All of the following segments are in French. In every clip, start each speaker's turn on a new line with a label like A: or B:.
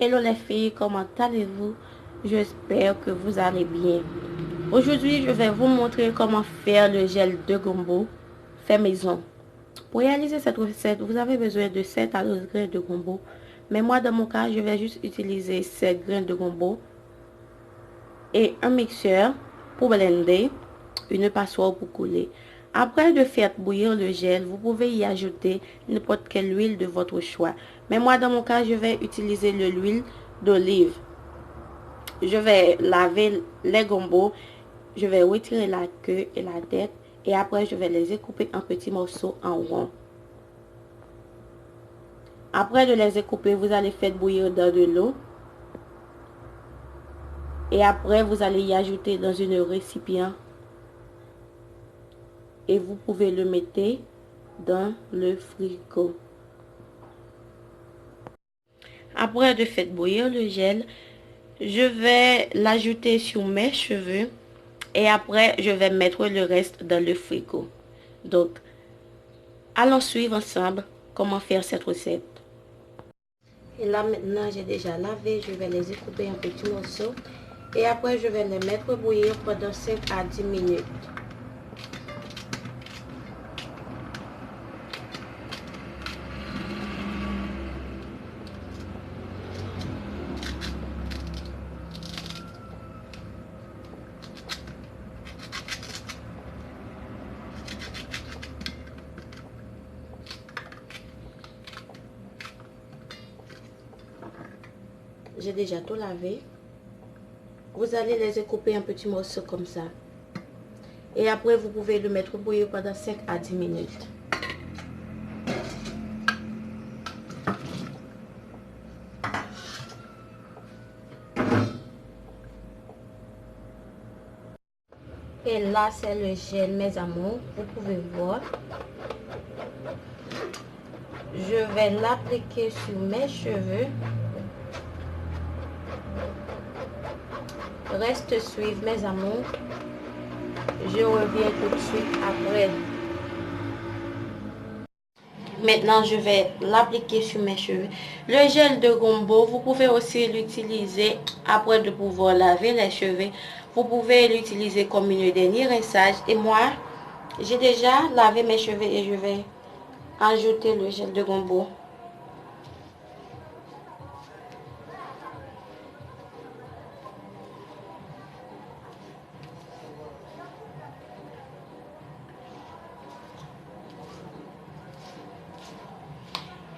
A: Hello les filles, comment allez-vous? J'espère que vous allez bien. Aujourd'hui, je vais vous montrer comment faire le gel de gombo fait maison. Pour réaliser cette recette, vous avez besoin de 7 à 12 grains de gombo. Mais moi, dans mon cas, je vais juste utiliser 7 grains de gombo et un mixeur pour blender, une passoire pour couler. Après de faire bouillir le gel, vous pouvez y ajouter n'importe quelle huile de votre choix. Mais moi, dans mon cas, je vais utiliser l'huile d'olive. Je vais laver les gombos, je vais retirer la queue et la tête et après je vais les découper en petits morceaux en rond. Après de les découper, vous allez faire bouillir dans de l'eau et après vous allez y ajouter dans une récipient et vous pouvez le mettre dans le frigo. Après de faire bouillir le gel, je vais l'ajouter sur mes cheveux et après je vais mettre le reste dans le frigo. Donc, allons suivre ensemble comment faire cette recette. Et là maintenant j'ai déjà lavé, je vais les découper en petits morceaux et après je vais les mettre bouillir pendant 5 à 10 minutes. J'ai déjà tout lavé. Vous allez les découper en petits morceaux comme ça. Et après, vous pouvez le mettre bouillir pendant 5 à 10 minutes. Et là, c'est le gel, mes amours. Vous pouvez voir. Je vais l'appliquer sur mes cheveux. Reste suivre, mes amours. Je reviens tout de suite après. Maintenant, je vais l'appliquer sur mes cheveux. Le gel de gombo, vous pouvez aussi l'utiliser après de pouvoir laver les cheveux. Vous pouvez l'utiliser comme une dernière rinçage. Et moi, j'ai déjà lavé mes cheveux et je vais ajouter le gel de gombo.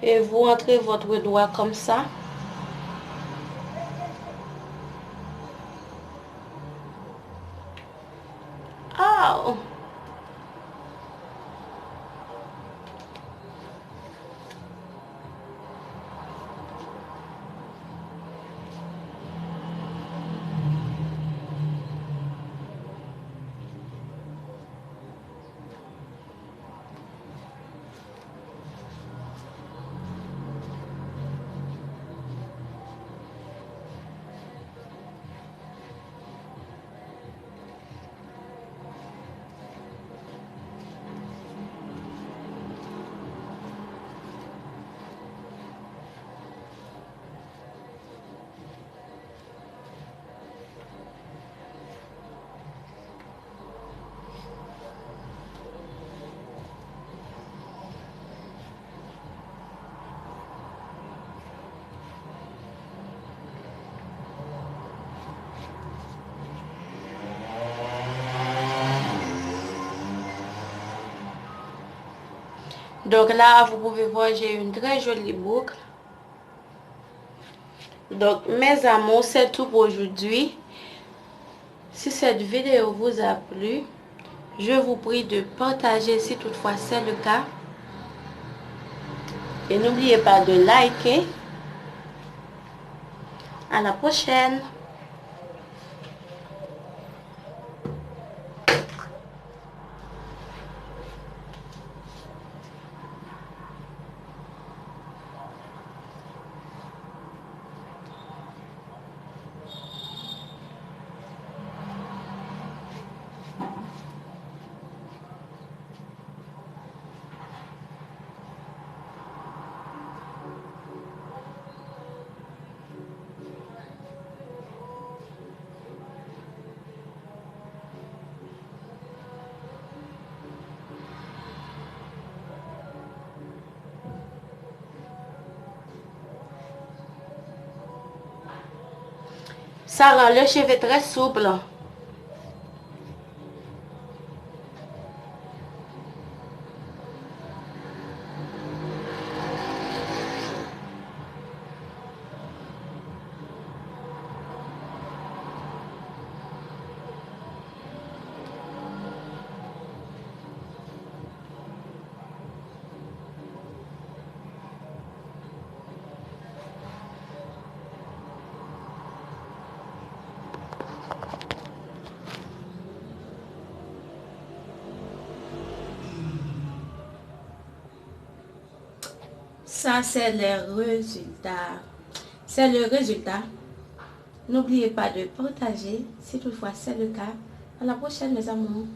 A: Et vous rentrez votre doigt comme ça. Ah! Donc là, vous pouvez voir, j'ai une très jolie boucle. Donc, mes amours, c'est tout pour aujourd'hui. Si cette vidéo vous a plu, je vous prie de partager si toutefois c'est le cas. Et n'oubliez pas de liker. À la prochaine. Ça rend le cheveu très souple. Ça, c'est les résultats. C'est le résultat. N'oubliez pas de partager si toutefois c'est le cas. À la prochaine, mes amours.